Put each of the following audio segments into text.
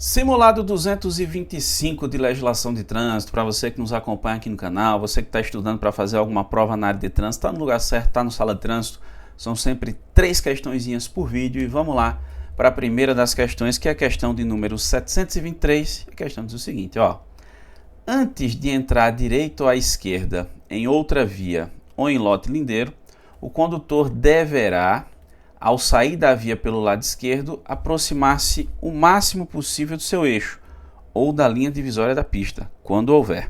Simulado 225 de legislação de trânsito, para você que nos acompanha aqui no canal, você que está estudando para fazer alguma prova na área de trânsito, está no lugar certo, está no Sala de Trânsito. São sempre 3 questõezinhas por vídeo e vamos lá para a primeira das questões, que é a questão de número 723. A questão diz o seguinte, ó. Antes de entrar à direita ou à esquerda em outra via ou em lote lindeiro, o condutor deverá, ao sair da via pelo lado esquerdo, aproximar-se o máximo possível do seu eixo ou da linha divisória da pista, quando houver.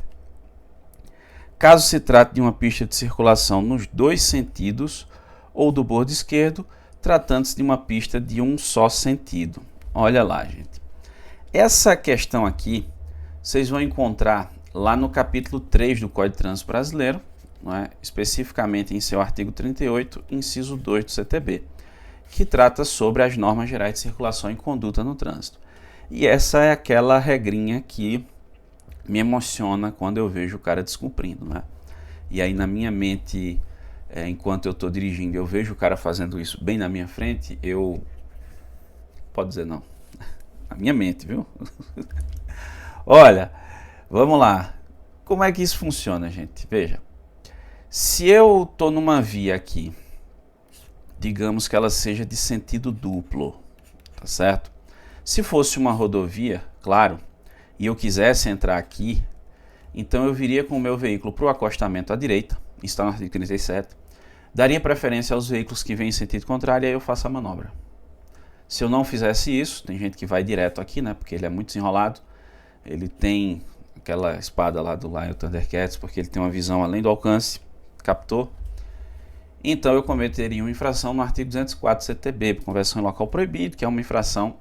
Caso se trate de uma pista de circulação nos dois sentidos ou do bordo esquerdo, tratando-se de uma pista de um só sentido. Olha lá, gente. Essa questão aqui, vocês vão encontrar lá no capítulo 3 do Código de Trânsito Brasileiro, não é? Especificamente em seu artigo 38, inciso 2 do CTB, que trata sobre as normas gerais de circulação e conduta no trânsito. E essa é aquela regrinha que me emociona quando eu vejo o cara descumprindo, né? E aí na minha mente, enquanto eu estou dirigindo, eu vejo o cara fazendo isso bem na minha frente, pode dizer não, na minha mente, viu? Olha, vamos lá. Como é que isso funciona, gente? Veja, se eu estou numa via aqui, digamos que ela seja de sentido duplo, tá certo? Se fosse uma rodovia, claro, e eu quisesse entrar aqui, então eu viria com o meu veículo para o acostamento à direita, está no artigo 37, daria preferência aos veículos que vêm em sentido contrário e aí eu faço a manobra. Se eu não fizesse isso, tem gente que vai direto aqui, né, porque ele é muito desenrolado, ele tem aquela espada lá do Lion Thundercats, porque ele tem uma visão além do alcance, captou? Então eu cometeria uma infração no artigo 204 CTB, por conversão em local proibido, que é uma infração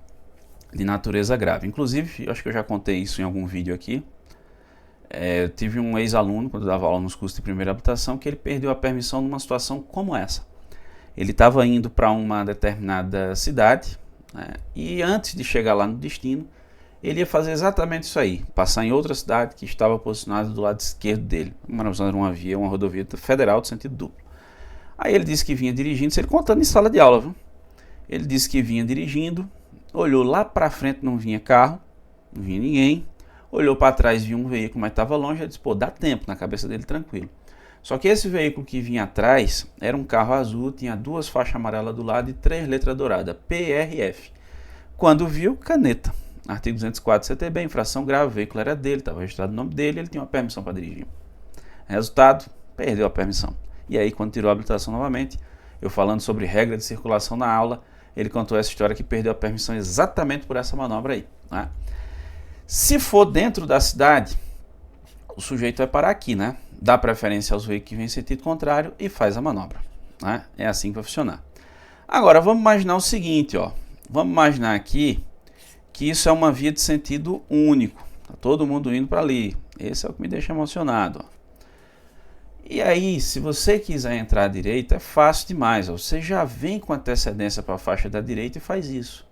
de natureza grave. Inclusive, eu acho que eu já contei isso em algum vídeo aqui. Eu tive um ex-aluno, quando eu dava aula nos cursos de primeira habilitação, que ele perdeu a permissão numa situação como essa. Ele estava indo para uma determinada cidade, né, e antes de chegar lá no destino, ele ia fazer exatamente isso aí, passar em outra cidade que estava posicionada do lado esquerdo dele. Era uma rodovia federal de sentido duplo. Aí ele disse que vinha dirigindo, ele contando em sala de aula, viu? Ele disse que vinha dirigindo, olhou lá para frente, não vinha carro, não vinha ninguém, olhou para trás, viu um veículo, mas estava longe, ele disse, pô, dá tempo, na cabeça dele, tranquilo. Só que esse veículo que vinha atrás era um carro azul, tinha 2 faixas amarelas do lado e 3 letras douradas, PRF. Quando viu, caneta. Artigo 204 CTB, infração grave, o veículo era dele, estava registrado no nome dele, ele tinha uma permissão para dirigir. Resultado, perdeu a permissão. E aí, quando tirou a habilitação novamente, eu falando sobre regra de circulação na aula, ele contou essa história que perdeu a permissão exatamente por essa manobra aí, né? Se for dentro da cidade, o sujeito vai parar aqui, né? Dá preferência aos veículos que vêm em sentido contrário e faz a manobra, né? É assim que vai funcionar. Agora, vamos imaginar o seguinte, ó. Vamos imaginar aqui que isso é uma via de sentido único. Tá todo mundo indo para ali. Esse é o que me deixa emocionado, ó. E aí, se você quiser entrar à direita, é fácil demais. Ó. Você já vem com antecedência para a faixa da direita e faz isso.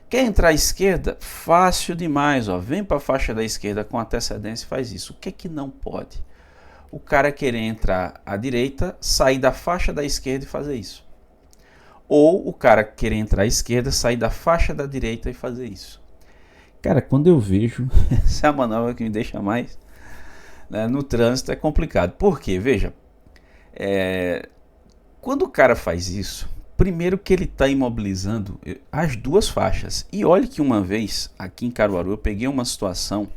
Quer entrar à esquerda? Fácil demais. Ó. Vem para a faixa da esquerda com antecedência e faz isso. O que é que não pode? O cara querer entrar à direita, sair da faixa da esquerda e fazer isso. Ou o cara querer entrar à esquerda, sair da faixa da direita e fazer isso. Cara, quando eu vejo, essa é a manobra que me deixa mais... no trânsito é complicado. Por quê? Veja, quando o cara faz isso, primeiro que ele está imobilizando as 2 faixas. E olha que uma vez, aqui em Caruaru, eu peguei uma situação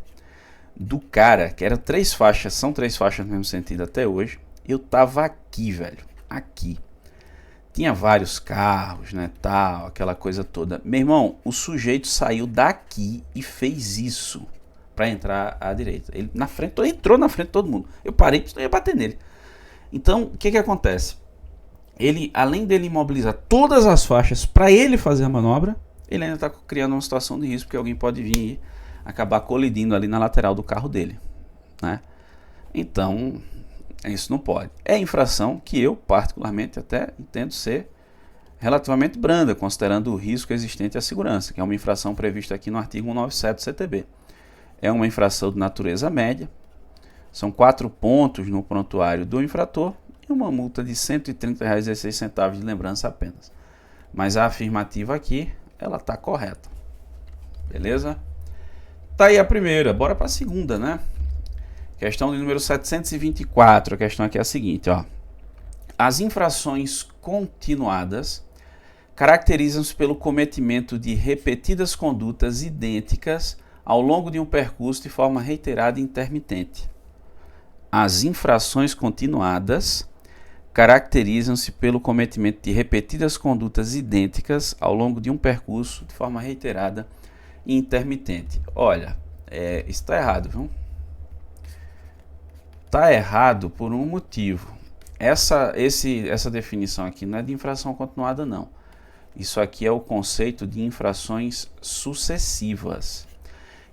do cara, que era 3 faixas, são 3 faixas no mesmo sentido até hoje. Eu tava aqui, velho, aqui. Tinha vários carros, né, tal, aquela coisa toda. Meu irmão, o sujeito saiu daqui e fez isso para entrar à direita. Ele entrou na frente de todo mundo. Eu parei, eu ia bater nele. Então, o que acontece? Ele, além dele imobilizar todas as faixas para ele fazer a manobra, ele ainda está criando uma situação de risco, porque alguém pode vir e acabar colidindo ali na lateral do carro dele, né? Então, isso não pode. É infração que eu, particularmente, até entendo ser relativamente branda, considerando o risco existente à segurança, que é uma infração prevista aqui no artigo 197 do CTB. É uma infração de natureza média, são 4 pontos no prontuário do infrator e uma multa de R$ 130,16 de lembrança apenas. Mas a afirmativa aqui, ela está correta. Beleza? Tá aí a primeira, bora para a segunda, né? Questão de número 724, a questão aqui é a seguinte, ó. As infrações continuadas caracterizam-se pelo cometimento de repetidas condutas idênticas ao longo de um percurso de forma reiterada e intermitente. As infrações continuadas caracterizam-se pelo cometimento de repetidas condutas idênticas ao longo de um percurso de forma reiterada e intermitente. Olha, isso está errado, viu? Está errado por um motivo. Essa definição aqui não é de infração continuada, não. Isso aqui é o conceito de infrações sucessivas.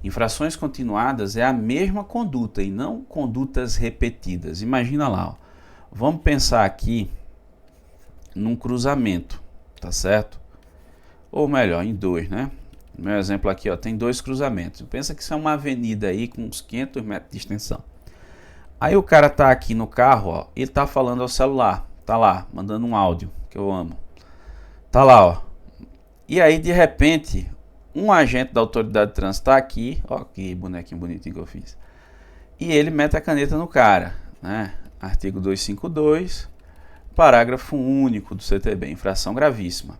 Infrações continuadas é a mesma conduta e não condutas repetidas. Imagina lá, ó. Vamos pensar aqui num cruzamento, tá certo? Ou melhor, em dois, né? No meu exemplo aqui, ó, tem dois cruzamentos. Pensa que isso é uma avenida aí com uns 500 metros de extensão. Aí o cara tá aqui no carro, ó, ele tá falando ao celular, tá lá, mandando um áudio, que eu amo. Tá lá, ó. E aí, de repente, um agente da autoridade de trânsito tá aqui, ó, que bonequinho bonitinho que eu fiz. E ele mete a caneta no cara, né? Artigo 252, parágrafo único do CTB, infração gravíssima.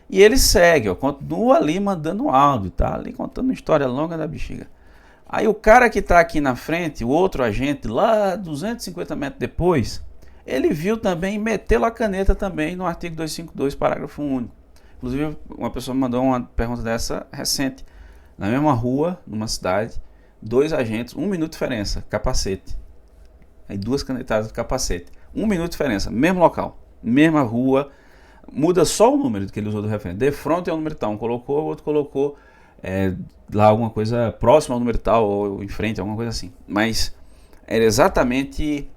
E ele segue, ó, continua ali mandando áudio, tá ali contando uma história longa da bexiga. Aí o cara que tá aqui na frente, o outro agente, lá 250 metros depois, ele viu também e meteu a caneta também no artigo 252, parágrafo único. Inclusive, uma pessoa me mandou uma pergunta dessa recente. Na mesma rua, numa cidade, dois agentes, 1 minuto de diferença, capacete. Aí duas canetadas de capacete. 1 minuto de diferença, mesmo local, mesma rua, muda só o número que ele usou do referente. De frente é o número tal, um colocou, o outro colocou lá alguma coisa próxima ao número tal, ou em frente, alguma coisa assim. Mas era exatamente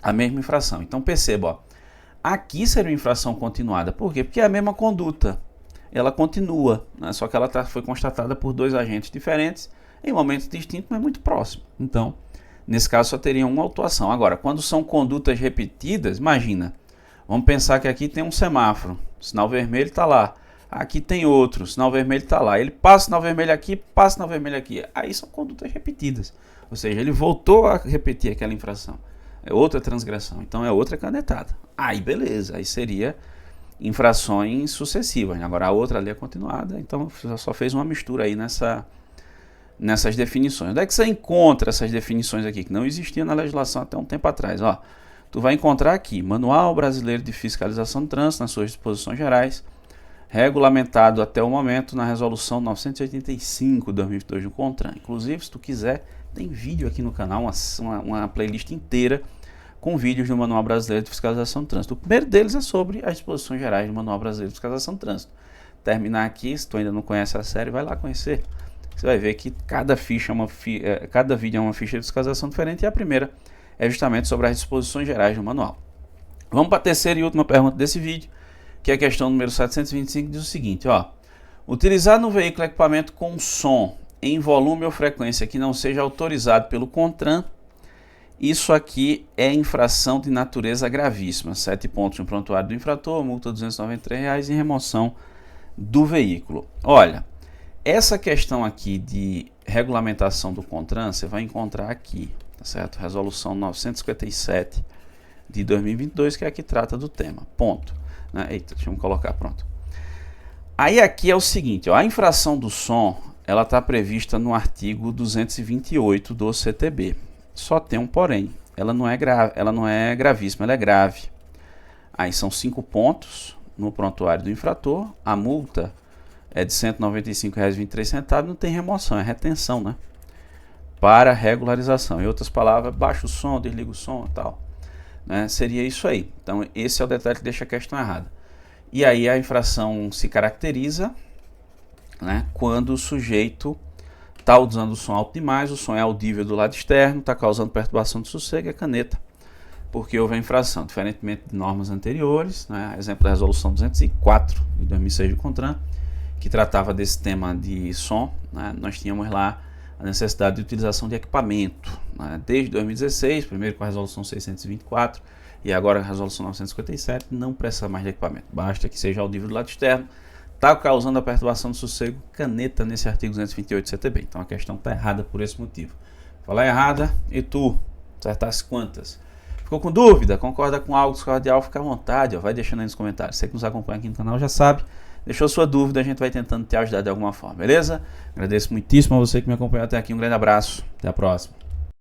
a mesma infração. Então perceba, ó, aqui seria uma infração continuada. Por quê? Porque é a mesma conduta. Ela continua, né? Só que ela foi constatada por dois agentes diferentes em momentos distintos, mas muito próximos. Então, nesse caso só teria uma autuação. Agora, quando são condutas repetidas, imagina, vamos pensar que aqui tem um semáforo, sinal vermelho está lá. Aqui tem outro, sinal vermelho está lá. Ele passa o sinal vermelho aqui, passa o sinal vermelho aqui. Aí são condutas repetidas. Ou seja, ele voltou a repetir aquela infração. É outra transgressão. Então é outra canetada. Aí beleza, aí seria infrações sucessivas. Agora a outra ali é continuada. Então só fez uma mistura aí nessas definições. Onde é que você encontra essas definições aqui? Que não existiam na legislação até um tempo atrás. Ó, tu vai encontrar aqui, Manual Brasileiro de Fiscalização do Trânsito, nas suas disposições gerais, regulamentado até o momento na resolução 985 de 2022 do CONTRAN. Inclusive, se tu quiser, tem vídeo aqui no canal, uma playlist inteira com vídeos do Manual Brasileiro de Fiscalização do Trânsito. O primeiro deles é sobre as disposições gerais do Manual Brasileiro de Fiscalização do Trânsito. Terminar aqui, se tu ainda não conhece a série, vai lá conhecer. Você vai ver que cada vídeo é uma ficha de fiscalização diferente e a primeira é justamente sobre as disposições gerais do manual. Vamos para a terceira e última pergunta desse vídeo, que é a questão número 725, diz o seguinte, ó. Utilizar no veículo equipamento com som em volume ou frequência que não seja autorizado pelo CONTRAN, isso aqui é infração de natureza gravíssima. 7 pontos no prontuário do infrator, multa R$ 293 e remoção do veículo. Olha, essa questão aqui de regulamentação do CONTRAN, você vai encontrar aqui, tá certo? Resolução 957 de 2022, que é a que trata do tema. Ponto. Eita, deixa eu colocar, pronto. Aí aqui é o seguinte, ó, a infração do som, ela está prevista no artigo 228 do CTB. Só tem um porém, ela não é gravíssima, ela é grave. Aí são 5 pontos no prontuário do infrator, a multa é de R$ 195,23, não tem remoção, é retenção, né? Para regularização. Em outras palavras, baixa o som, desliga o som e tal. Né? Seria isso aí. Então, esse é o detalhe que deixa a questão errada. E aí a infração se caracteriza, né, quando o sujeito está usando o som alto demais, o som é audível do lado externo, está causando perturbação de sossego, é caneta, porque houve a infração, diferentemente de normas anteriores, né, exemplo da resolução 204 de 2006 do CONTRAN, que tratava desse tema de som, né, nós tínhamos lá a necessidade de utilização de equipamento, né, desde 2016, primeiro com a resolução 624 e agora a resolução 957, não precisa mais de equipamento, basta que seja audível do lado externo, está causando a perturbação do sossego, caneta nesse artigo 228 do CTB. Então a questão está errada por esse motivo. Falar errada, e tu? Acertasse quantas? Ficou com dúvida? Concorda com algo, discorda de algo? Fica à vontade, ó, vai deixando aí nos comentários. Você que nos acompanha aqui no canal já sabe. Deixou sua dúvida, a gente vai tentando te ajudar de alguma forma, beleza? Agradeço muitíssimo a você que me acompanhou até aqui. Um grande abraço, até a próxima.